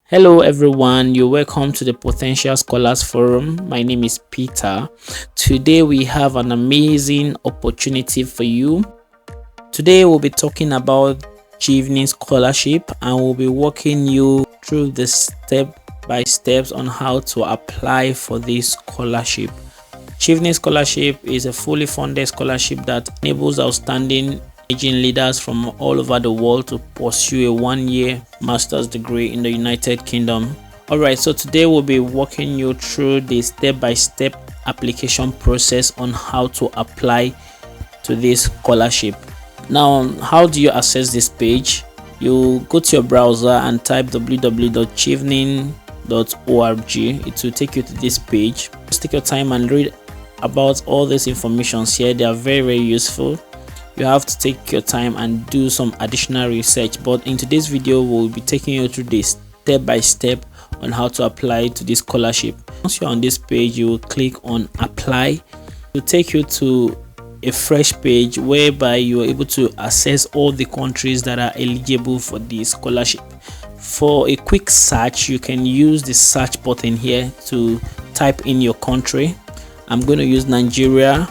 Hello everyone, you're welcome to the Potential Scholars Forum. My name is Peter. Today we have an amazing opportunity for you. Today we'll be talking about Chevening Scholarship and we'll be walking you through the step-by-steps on how to apply for this scholarship. Chevening Scholarship is a fully funded scholarship that enables outstanding leaders from all over the world to pursue a one-year master's degree in the United Kingdom. Alright, so today we'll be walking you through the step-by-step application process on how to apply to this scholarship. Now, how do you access this page? You go to your browser and type www.chevening.org. It will take you to this page. Just take your time and read about all these informations here. They are very useful. You have to take your time and do some additional research, but in today's video we'll be taking you through this step by step on how to apply to this scholarship. Once you're on this page, you will click on apply. It will take you to a fresh page whereby you are able to access all the countries that are eligible for this scholarship. For a quick search, you can use the search button here to type in your country. I'm going to use Nigeria.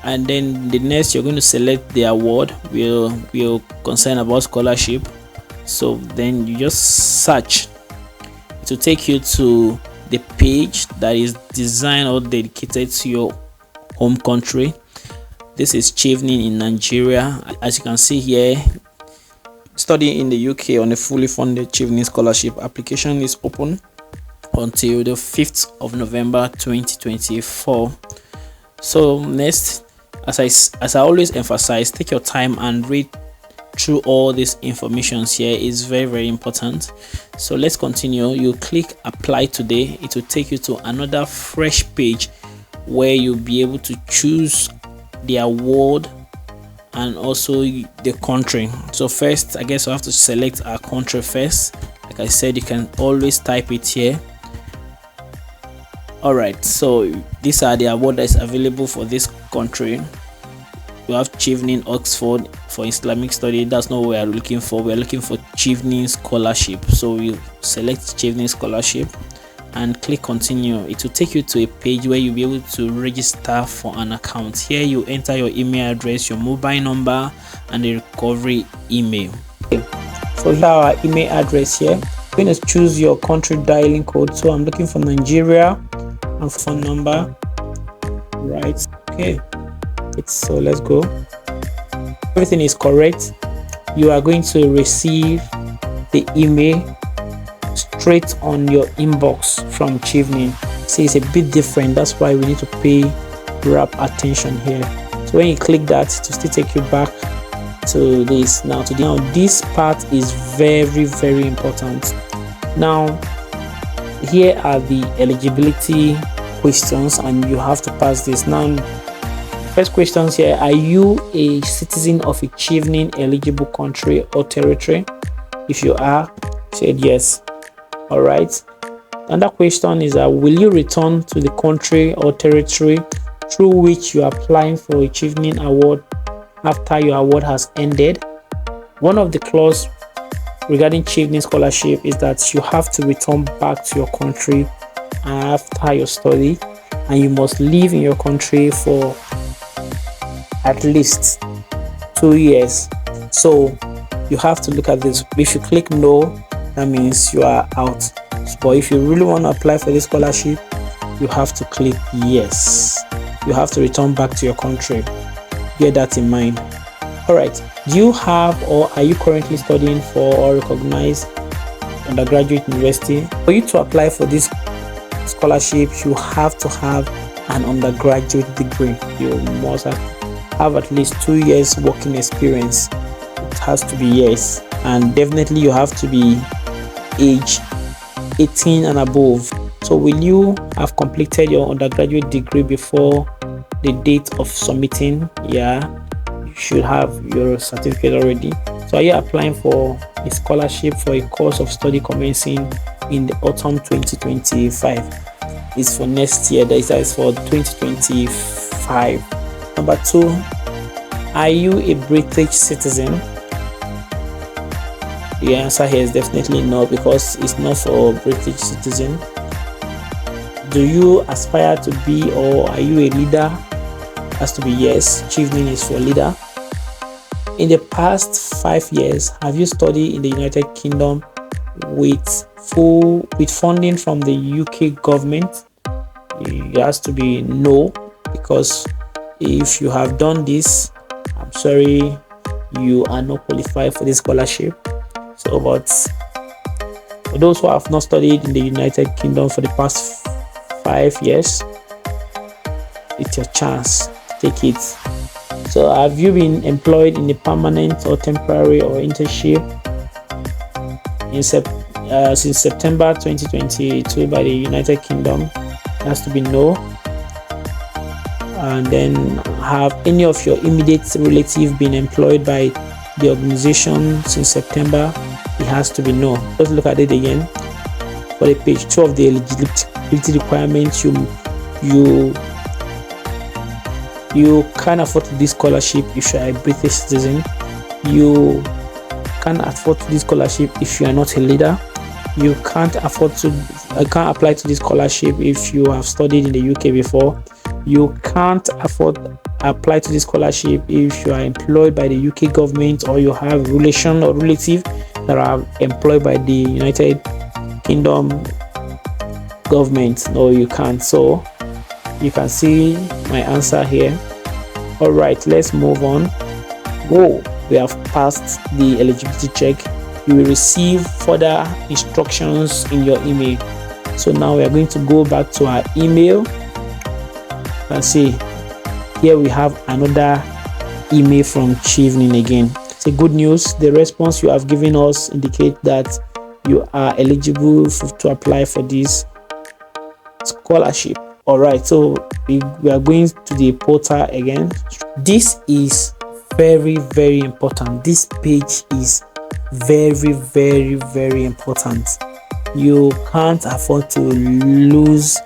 And then the next you're going to select the award will concern about scholarship. So then you just search. It will take you to the page that is designed or dedicated to your home country. This is Chevening in Nigeria. As you can see here, studying in the UK on a fully funded Chevening scholarship. Application is open until the 5th of November 2024. So next, as I always emphasize, take your time and read through all this information here. Is very important. So let's continue. You click apply today. It will take you to another fresh page where you'll be able to choose the award and also the country. So first, I guess we have to select our country first. Like I said, you can always type it here. Alright, so these are the awards that is available for this country. We have Chevening Oxford for Islamic study. That's not what we are looking for. We are looking for Chevening Scholarship. So we select Chevening Scholarship and click continue. It will take you to a page where you'll be able to register for an account. Here you enter your email address, your mobile number and the recovery email. So here our email address here. You're going to choose your country dialing code. So I'm looking for Nigeria. And phone number, right? Okay, so let's go. Everything is correct. You are going to receive the email straight on your inbox from Chevening. See, it's a bit different. That's why we need to pay rapt attention here. So when you click that, it will still take you back to this. Now this part is very important. Now here are the eligibility questions and you have to pass this. Now first questions here: are you a citizen of a Chevening eligible country or territory? If you are, said yes. All right, another question is will you return to the country or territory through which you are applying for a Chevening award after your award has ended? One of the clauses regarding Chevening scholarship is that you have to return back to your country after your study, and you must live in your country for at least 2 years. So you have to look at this. If you click no, that means you are out. But if you really want to apply for this scholarship, you have to click yes. You have to return back to your country. Bear that in mind. All right, do you have or are you currently studying for or recognized undergraduate university? For you to apply for this scholarship, you have to have an undergraduate degree. You must have at least 2 years working experience. It has to be yes, and definitely you have to be age 18 and above. So will you have completed your undergraduate degree before the date of submitting? Yeah, you should have your certificate already. So are you applying for a scholarship for a course of study commencing in the autumn 2025? It's for next year. That is for 2025. Number 2, are you a British citizen? The answer here is definitely no, because it's not for British citizen. Do you aspire to be, or are you a leader? Has to be yes. Chevening is for leader. In the past 5 years, have you studied in the United Kingdom with funding from the UK government? It has to be no, because if you have done this, I'm sorry, you are not qualified for this scholarship. So, but for those who have not studied in the United Kingdom for the past 5 years, it's your chance. Take it. So, have you been employed in a permanent or temporary or internship since September 2022 by the United Kingdom? It has to be no. And then, have any of your immediate relatives been employed by the organization since September? It has to be no. Let's look at it again. For the page 2 of the eligibility requirements, you can't afford this scholarship if you are a British citizen. You can't afford this scholarship if you are not a leader. You can't apply to this scholarship if you have studied in the UK before. You can't apply to this scholarship if you are employed by the UK government, or you have relation or relative that are employed by the United Kingdom government. No, you can't. So you can see my answer here. All right, let's move on. Whoa, we have passed the eligibility check. You will receive further instructions in your email. So now we are going to go back to our email. You can see here we have another email from Chevening again. It's a good news. The response you have given us indicate that you are eligible to apply for this scholarship. All right, so we are going to the portal again. This is very, very important. This page is very, very, very important. You can't afford to lose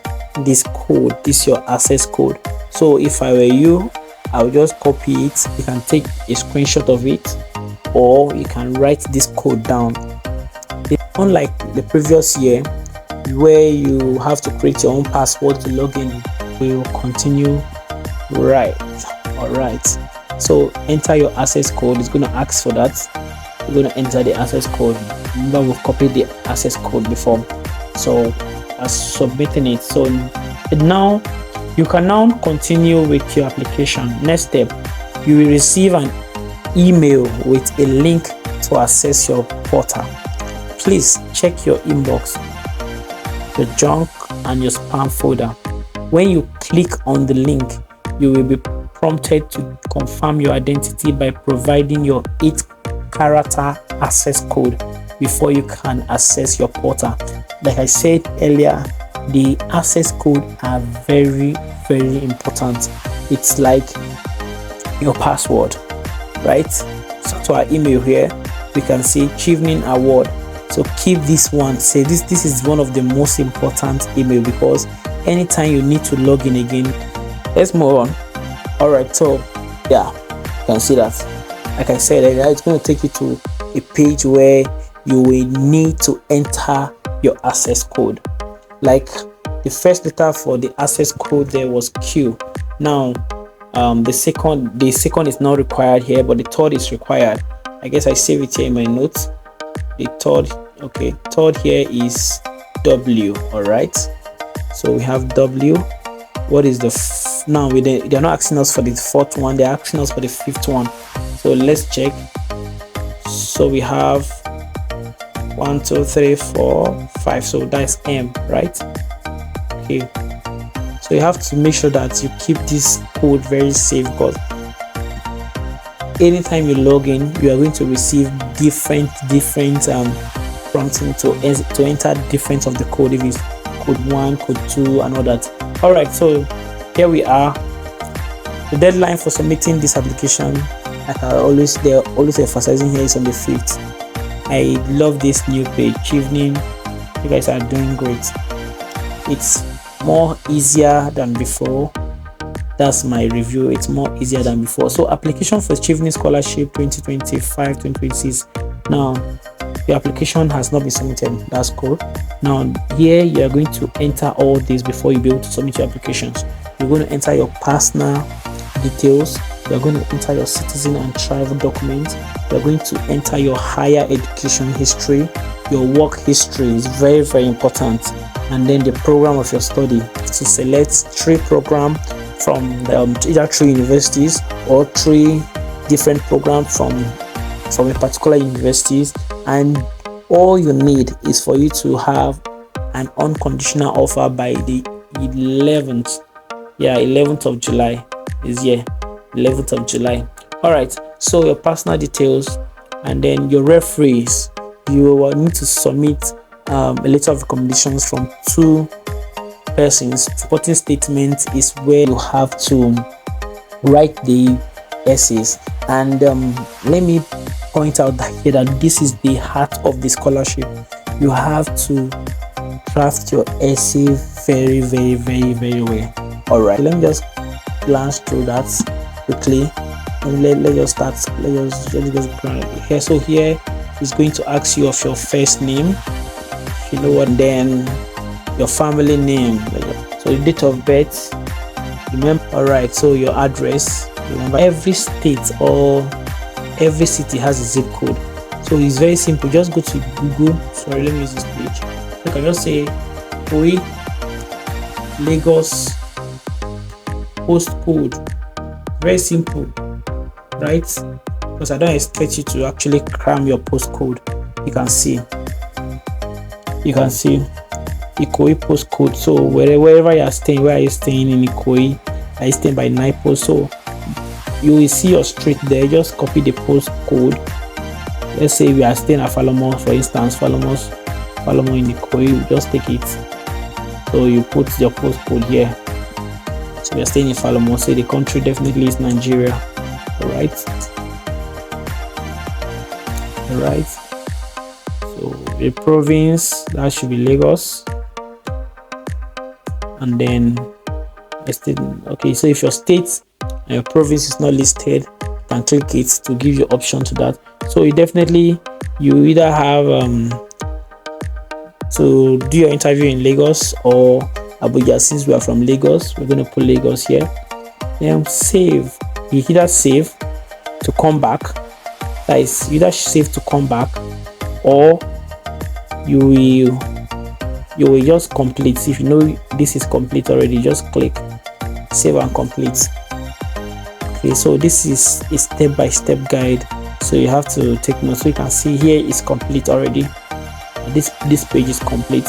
this code. This is your access code. So if I were you, I would just copy it. You can take a screenshot of it, or you can write this code down. Unlike the previous year, where you have to create your own password to log in, we will continue. Right. All right. So enter your access code. It's going to ask for that. You're going to enter the access code. Remember, we've copied the access code before, so as submitting it. So now you can now continue with your application. Next step, you will receive an email with a link to access your portal. Please check your inbox, your junk and your spam folder. When you click on the link, you will be prompted to confirm your identity by providing your 8-character access code before you can access your portal. Like I said earlier, the access code are very, very important. It's like your password, right? So to our email here, we can see Chevening Award. So keep this one. Say this is one of the most important email, because anytime you need to log in again. Let's move on. All right, so yeah, you can see that. Like I said earlier, it's going to take you to a page where you will need to enter your access code. Like the first letter for the access code there was Q. Now the second is not required here, but the third is required. I guess I save it here in my notes. The third here is W. All right, so we have W. What is the now they're not asking us for the fourth one, they're asking us for the fifth one. So let's check. So we have 1 2 3 4 5, so that's M, right? Okay, so you have to make sure that you keep this code very safe, because anytime you log in, you are going to receive different prompting to enter different of the code, if it's code 1, code 2 and all that. All right, so here we are. The deadline for submitting this application, like they're always emphasizing here, is on the 5th. I love this new page. Chevening, you guys are doing great. It's more easier than before. That's my review. It's more easier than before. So application for Chevening Scholarship 2025-2026. Now your application has not been submitted. That's cool. Now here you are going to enter all this before you be able to submit your applications. You're going to enter your personal details. You're going to enter your citizen and travel documents. You're going to enter your higher education history. Your work history is very, very important. And then the program of your study. So select 3 programs from either 3 universities or 3 different programs from a particular universities, and all you need is for you to have an unconditional offer by the 11th. 11th of July is here. 11th of July. All right, so your personal details, and then your referees. You will need to submit a letter of recommendations from 2 persons. Supporting statement is where you have to write the essays, and let me point out here that this is the heart of the scholarship. You have to draft your essay very, very, very, very well. All right, let me just glance through that quickly, and let's just start. Let's just go here. So here is going to ask you of your first name, you know what, then your family name, so the date of birth, remember. All right, so your address. Remember, every state or every city has a zip code, so it's very simple. Just go to Google. Sorry, let me use this page. You can just say Ikoyi, Lagos, postcode. Very simple, right? Because I don't expect you to actually cram your postcode. You can see Ikoyi postcode. So wherever you are staying, where are you staying in Ikoyi? Are you staying by Naipo? So you will see your street there. Just copy the postcode. Let's say we are staying at Falomo, for instance. Falomo in Ikoyi. Just take it. So you put your postcode here. So we are staying in Falomo. So the country definitely is Nigeria. All right. So the province, that should be Lagos. And then okay, so if your state and your province is not listed, you can click it to give you option to that. So you either have to do your interview in Lagos or Abuja. Since we are from Lagos, we're going to put Lagos here. Then save. You either save to come back, that is either save to come back, or you will just complete. If you know this is complete already, just click save and complete. Okay, so this is a step-by-step guide, so you have to take notes. So you can see here is complete already. This page is complete,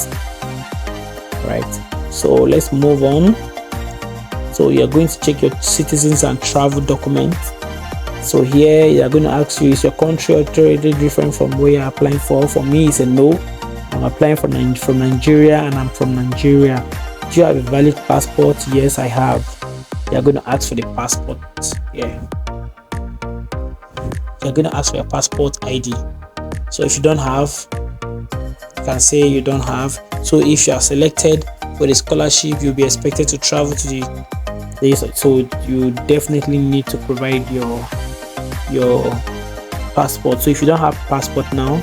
right? So let's move on. So you're going to check your citizens and travel documents. So here they are going to ask you, is your country already different from where you're applying for? For me, it's a no. I'm applying from Nigeria, and I'm from Nigeria. Do you have a valid passport? Yes, I have. They are going to ask for the passport. Yeah, they're going to ask for your passport ID. So if you don't have, you can say you don't have. So if you are selected for the scholarship, you'll be expected to travel to the so you definitely need to provide your passport. So if you don't have passport now,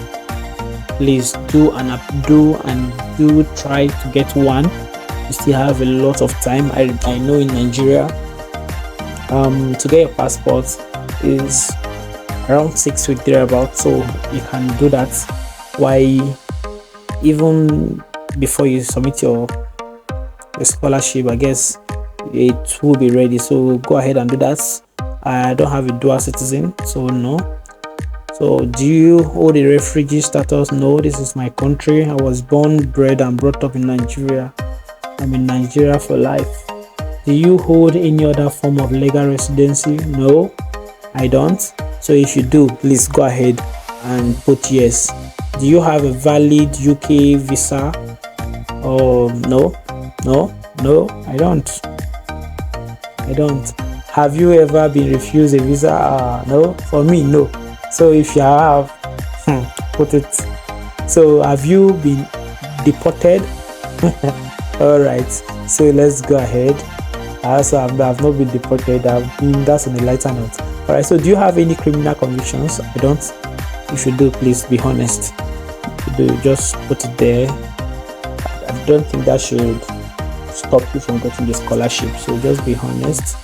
please do try to get one. You still have a lot of time. I know in Nigeria, to get your passport is around 6 weeks thereabout, so you can do that. Why, even before you submit your scholarship, I guess it will be ready. So go ahead and do that. I don't have a dual citizen, so no. So do you hold a refugee status? No, this is my country. I was born, bred and brought up in Nigeria. I'm in Nigeria for life. Do you hold any other form of legal residency? No, I don't. So if you do, please go ahead and put yes. Do you have a valid UK visa? Oh, no, I don't. Have you ever been refused a visa? No, for me, no. So if you have, put it. So have you been deported? All right, so let's go ahead. Also, I've not been deported. That's on a lighter note. All right, so do you have any criminal convictions? I don't. If you do, please be honest. to do, just put it there. I don't think that should stop you from getting the scholarship. So just be honest,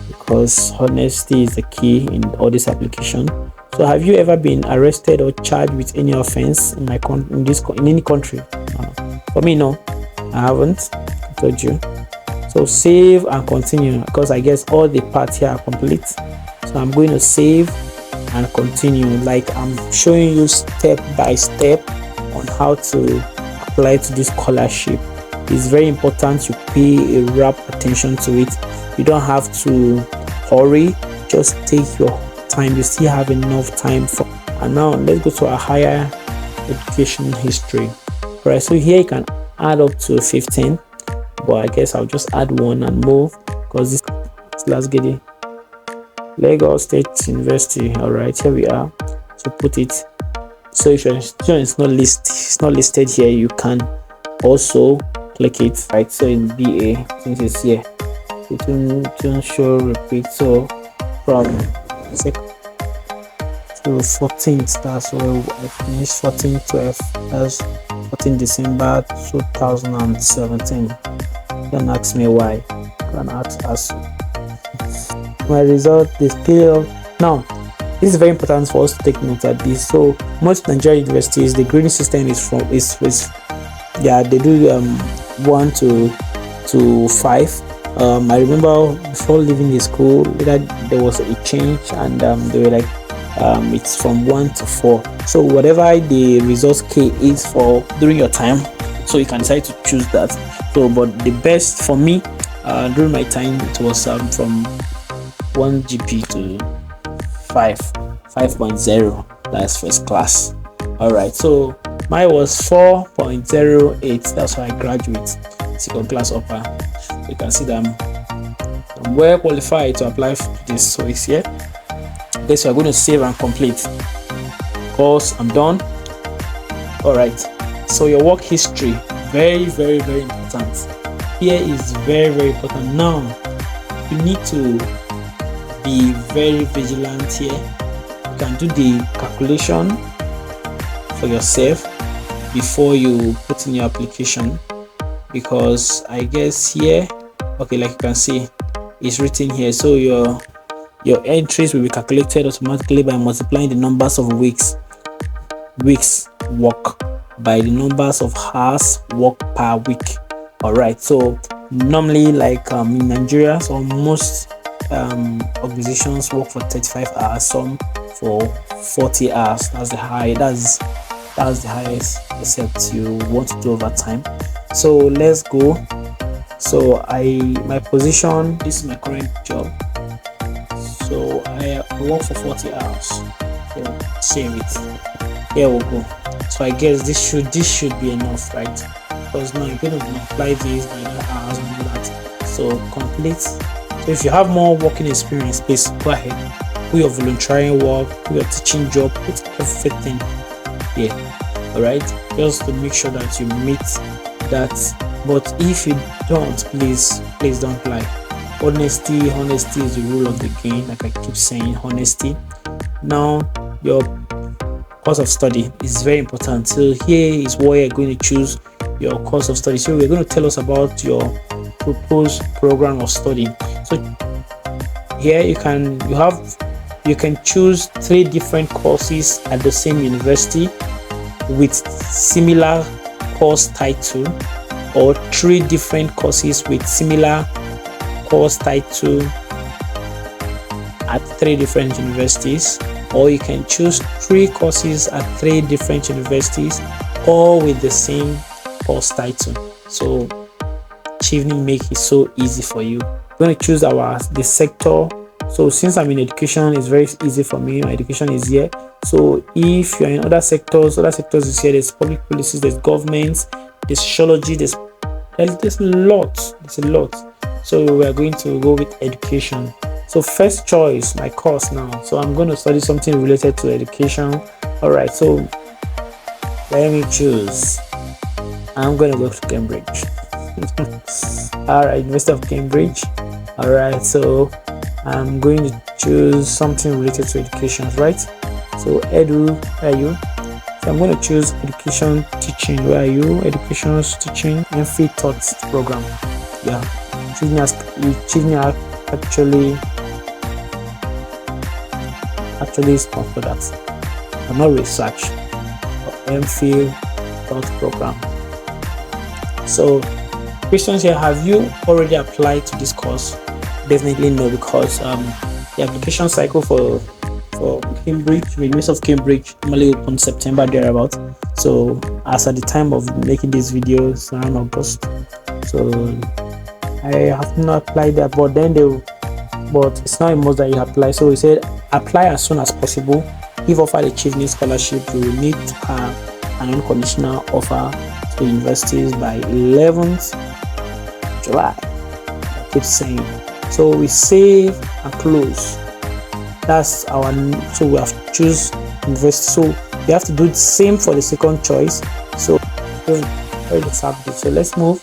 because honesty is the key in all this application. So have you ever been arrested or charged with any offense in in any country? For me, no, I haven't. I told you. So save and continue, because I guess all the parts here are complete. So I'm going to save and continue, like I'm showing you step by step on how to apply to this scholarship. It's very important you pay a rapt attention to it. You don't have to hurry, just take your time. You still have enough time for. And now let's go to our higher education history. Right, so here you can add up to 15, but I guess I'll just add one and move, because this let's get it. Lagos State University. All right, here we are. So put it. So if your institution is not listed here, you can also click it. Right, so in BA, since it's here, it will show repeat. So from 2nd to 14th, that's where I finished. 14/12, that's 14 December 2017. Don't ask me why. Can ask my result this period. Now this is very important for us to take note of this. So most Nigerian universities, the grading system is yeah, they do 1 to 5. I remember before leaving the school that there was a change, and they were like it's from 1 to 4. So whatever the results K is for during your time, so you can decide to choose that. So but the best for me during my time, it was from 1 GP to 5.0. That's first class. All right, so mine was 4.08. That's why I graduate second class upper. You can see that I'm well qualified to apply for this. So it's here. Okay, so I'm going to save and complete. Course, I'm done. All right, so your work history, very important. Here is very important. Now you need to be very vigilant here. You can do the calculation for yourself before you put in your application, because I guess here, okay, like you can see, it's written here. So your entries will be calculated automatically by multiplying the numbers of weeks work by the numbers of hours work per week. All right, so normally, like in Nigeria, so most organizations work for 35 hours, some for 40 hours. That's the highest, except you want to do overtime. So let's go. So my position, this is my current job. So I work for 40 hours. So save it. Here we go. So I guess this should be enough, right? Because now you're going to multiply this by the hours and do that. So complete. So if you have more working experience, please go ahead. Put your volunteering work, put your teaching job, put everything here. All right, just to make sure that you meet that. But if you don't, please don't apply. Honesty is the rule of the game. Like I keep saying, honesty. Now your course of study is very important. So here is where you're going to choose your course of study. So we're going to tell us about your proposed program of study. So here you can choose 3 different courses at the same university with similar course title, or 3 different courses with similar course title at 3 different universities, or you can choose 3 courses at 3 different universities, all with the same course title. So Chevening make it so easy for you. We're going to choose the sector. So since I'm in education, it's very easy for me. My education is here. So if you're in other sectors is here. There's public policies, there's government, there's sociology, there's a lot. So we are going to go with education. So first choice, my course now. So I'm going to study something related to education. All right, so let me choose. I'm going to go to Cambridge. All right, University of Cambridge. All right, so I'm going to choose something related to education, right? So edu, where are you? So I'm going to choose education teaching. Where are you? Education teaching and free thoughts program. Yeah, Chevening actually sponsored that. I'm not research or MPhil thoughts program. So questions here: have you already applied to this course? Definitely no, because the application cycle for Cambridge, the University of Cambridge, normally open September thereabout. So as at the time of making this video, it's around August. So I have not applied that, but it's not a must that you apply. So we said apply as soon as possible. If offered a Chevening Scholarship, you will need to have an unconditional offer to universities by 11th July. I keep saying. So we save and close. That's our, so we have choose university. So you have to do the same for the second choice. So let's move.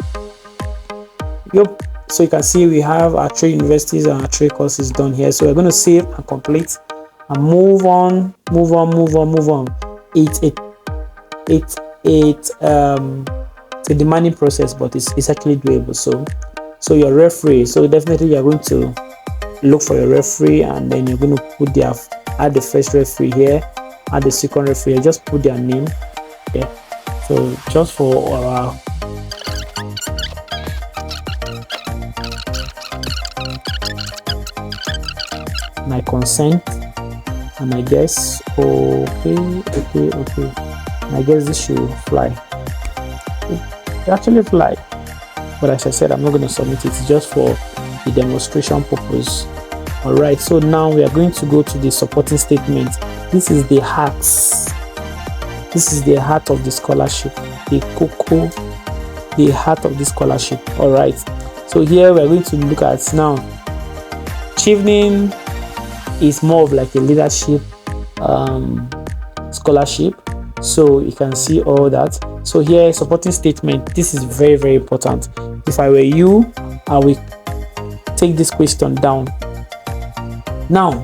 Yep. So you can see we have our 3 universities and our 3 courses done here. So we're going to save and complete and move on. It's a demanding process, but it's actually doable. So your referee. So definitely you're going to look for your referee, and then you're going to put add the first referee here, add the second referee here, just put their name. Okay, so just for our my consent, and I guess okay. I guess this should fly. It actually fly, but as I said, I'm not going to submit it. It's just for the demonstration purpose. All right, so now we are going to go to the supporting statement. This is the heart of the scholarship, the heart of the scholarship. All right, so here we are going to look at now. Chevening is more of like a leadership scholarship, so you can see all that. So here, supporting statement, this is very, very important. If I were you, I will take this question down. Now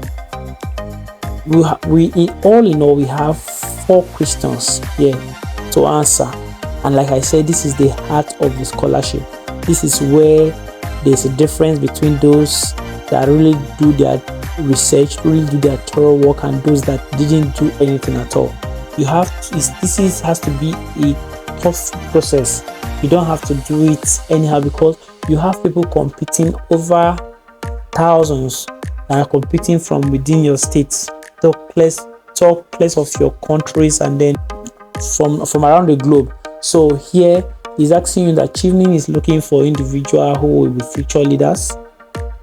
we in all we have 4 questions here to answer, and like I said, this is the heart of the scholarship. This is where there's a difference between those that really do their research, really do their thorough work, and those that didn't do anything at all. You have to, has to be a tough process. You don't have to do it anyhow, because you have people competing, over thousands that are competing from within your states, top place of your countries, and then from around the globe. So here is asking you that Chevening is looking for individuals who will be future leaders.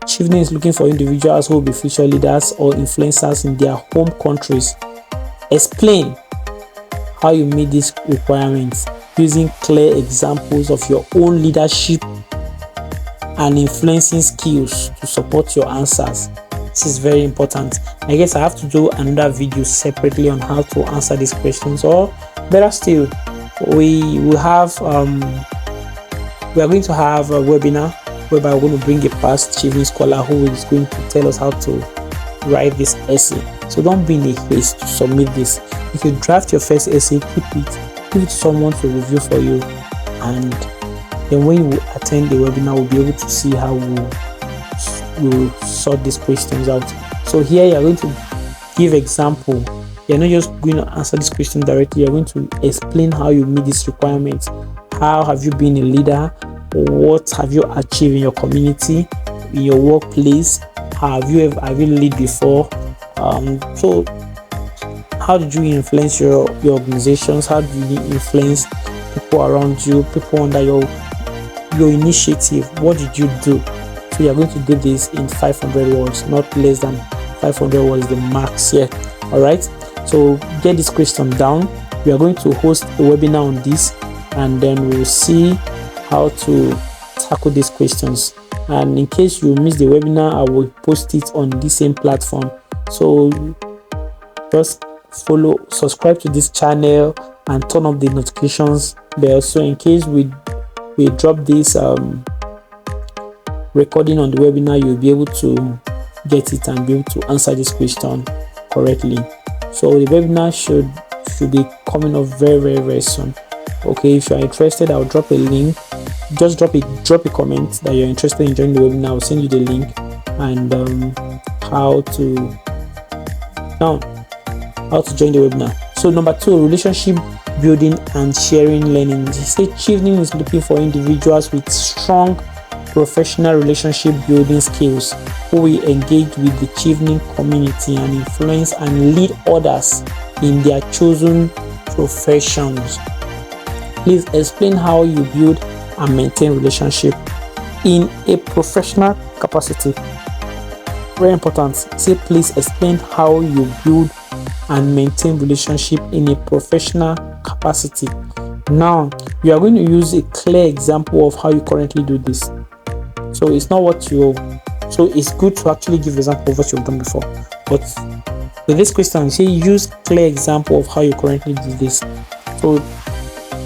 Chevening is looking for individuals who will be future leaders or influencers in their home countries. Explain how you meet these requirements using clear examples of your own leadership and influencing skills to support your answers. This is very important. I guess I have to do another video separately on how to answer these questions, or better still, we are going to have a webinar whereby we're going to bring a past Chevening scholar who is going to tell us how to write this essay. So don't be in a haste to submit this. If you draft your first essay, give it to someone to review for you, and then when you attend the webinar, we'll be able to see how we'll sort these questions out. So here you're going to give example. You're not just going to answer this question directly, you're going to explain how you meet these requirements. How have you been a leader? What have you achieved in your community, in your workplace? Have you led before? So how did you influence your organizations? How did you influence people around you, people under your initiative? What did you do? So you're going to do this in 500 words, not less than 500 words, the max here. All right, so get this question down. We are going to host a webinar on this, and then we'll see how to tackle these questions. And in case you miss the webinar, I will post it on the same platform. So just subscribe to this channel and turn on the notifications bell, so in case we drop this recording on the webinar, you'll be able to get it and be able to answer this question correctly. So the webinar should should be coming up very soon. Okay, if you are interested, I'll drop a link. Just drop a comment that you're interested in joining the webinar. I'll send you the link and how to join the webinar. So number 2, relationship building and sharing learning. He said Chevening is looking for individuals with strong professional relationship building skills who will engage with the Chevening community and influence and lead others in their chosen professions. Please explain how you build and maintain relationship in a professional capacity. Very important. Say please explain how you build and maintain relationship in a professional capacity. Now you are going to use a clear example of how you currently do this. So it's not what you, so it's good to actually give example of what you've done before. But with this question, say use clear example of how you currently do this. So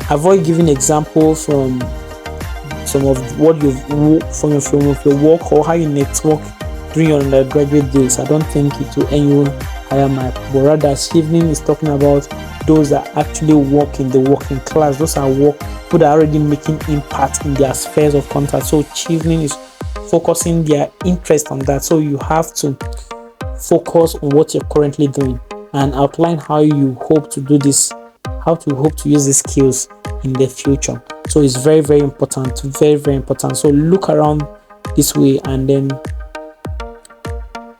avoid giving example from some of what you've from your work or how you network during your undergraduate days. I don't think it will end you higher mark, but rather Chevening is talking about those that actually work in the working class. Those are people that are already making impact in their spheres of contact. So Chevening is focusing their interest on that. So you have to focus on what you're currently doing and outline how you hope to do this, how you hope to use these skills in the future. So it's very important, very important. So look around this way and then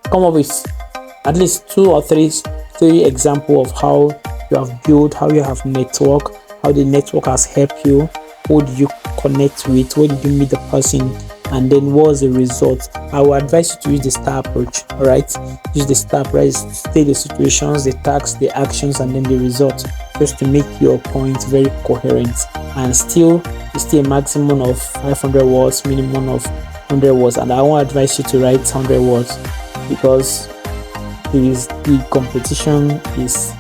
come up with at least 2 or 3 examples of how you have built, how you have network, how the network has helped you, who did you connect with, where did you meet the person, and then what was the result. I will advise you to use the STAR approach. All right, use the STAR approach. State the situations, the tasks, the actions, and then the result, just to make your point very coherent. And still a maximum of 500 words, minimum of 100 words. And I won't advise you to write 100 words because the competition is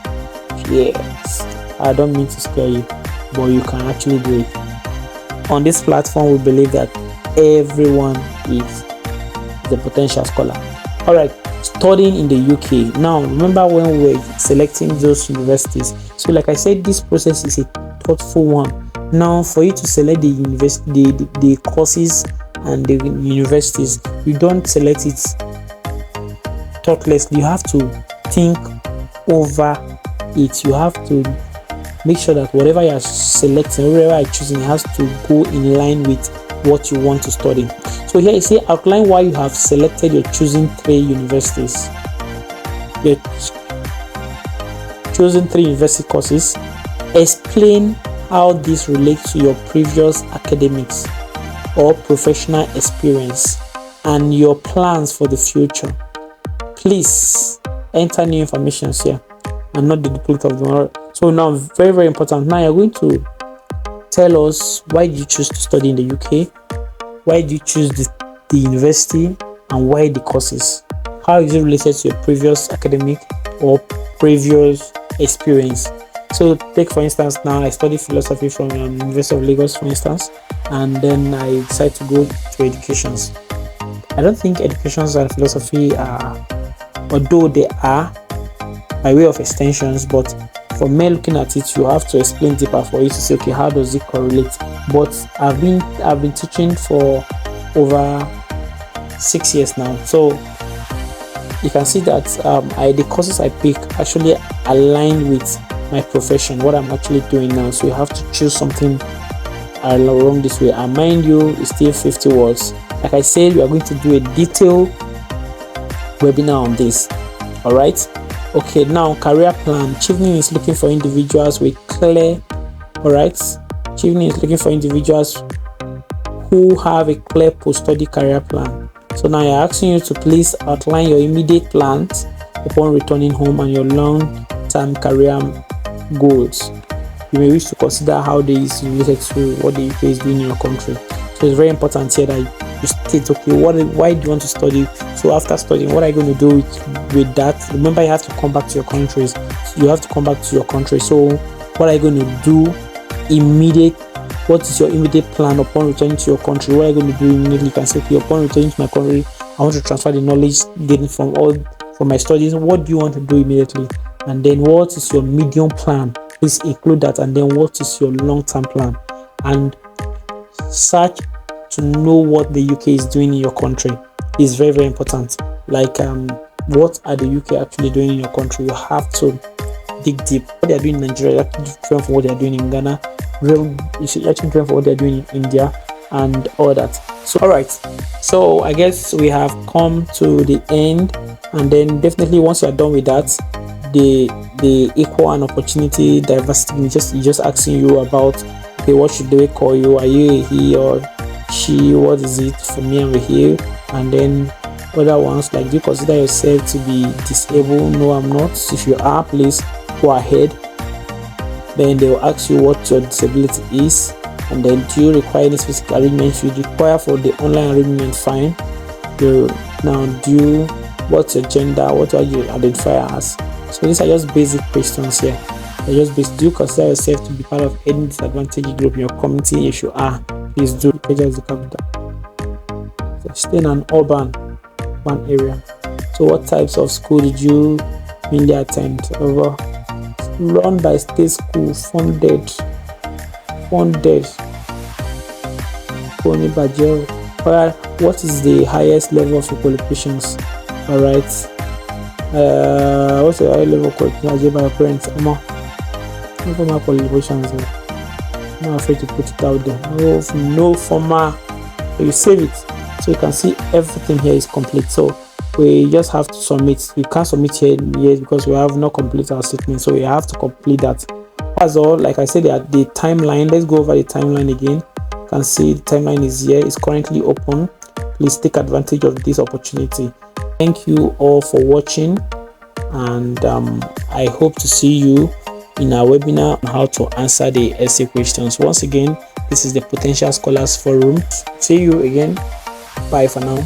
fierce. I don't mean to scare you, but you can actually do it. On this platform, we believe that everyone is the potential scholar. All right, studying in the UK. Now, remember when we were selecting those universities? So, like I said, this process is a thoughtful one. Now, for you to select the university, the courses and the universities, you don't select it thoughtlessly. You have to think over it. You have to make sure that whatever you are selecting, whatever you are choosing, has to go in line with what you want to study. So here you say outline why you have selected your choosing 3 universities. Your chosen 3 university courses. Explain how this relates to your previous academics or professional experience and your plans for the future. Please enter new information here and not the duplicate of the one. So now, very important. Now you're going to tell us why did you choose to study in the UK, why did you choose the university, and why the courses. How is it related to your previous academic or previous experience? So take for instance, now I study philosophy from University of Lagos, for instance, and then I decide to go to educations. I don't think educations and philosophy are, although they are by way of extensions, but for me looking at it, you have to explain deeper for you to say, okay, how does it correlate? But I've been teaching for over 6 years now, so you can see that the courses I pick actually align with my profession, what I'm actually doing now. So you have to choose something along this way. And mind you, it's still 50 words. Like I said, we are going to do a detailed webinar on this. All right. Okay. Now, career plan. Chevening is looking for individuals with clear. All right. Chevening is looking for individuals who have a clear post-study career plan. So now you're asking you to please outline your immediate plans upon returning home and your long-term career goals. You may wish to consider how this is related to what the UK is doing in your country. So it's very important here that you state, okay, why do you want to study? So after studying, what are you going to do with that? Remember, you have to come back to your countries. You have to come back to your country. So what are you going to do immediate? What is your immediate plan upon returning to your country? What are you going to do immediately? You can say, okay, upon returning to my country, I want to transfer the knowledge gained from my studies. What do you want to do immediately? and then what is your medium plan? Please include that, and then what is your long-term plan, and search to know what the UK is doing in your country. Is very, very important. Like what are the UK actually doing in your country? You have to dig deep. What they are doing in Nigeria, you have to different from what they are doing in Ghana. You should actually different from what they are doing in India and all that. So all right, so I guess we have come to the end, and then definitely once you are done with that, the equal and opportunity diversity just asking you about, okay, what should they call you? Are you a he or she? What is it for me? I'm a he. And then other ones like, do you consider yourself to be disabled? No, I'm not. If you are, please go ahead. Then they will ask you what your disability is, and then do you require any specific arrangement? You require for the online arrangement, fine. Now what's your gender? What are you identify as? So these are just basic questions here. They're just basic. Do you consider yourself to be part of any disadvantaged group in your community? If you are, please do. Just the capital. So stay in an urban area. So what types of school did you mainly attend? Run by state school, funded. What is the highest level of your qualifications? All right. What's the high level of qualifications by your parents? I'm not formal qualifications. I'm not afraid to put it out there. No formal. You save it, so you can see everything here is complete. So we just have to submit. We can't submit here yet because we have not completed our statement, so we have to complete that. That's all. Like I said, the timeline, let's go over the timeline again. You can see the timeline is here. It's currently open. Please take advantage of this opportunity. Thank you all for watching, and I hope to see you in our webinar on how to answer the essay questions. Once again, this is the Potential Scholars Forum. See you again. Bye for now.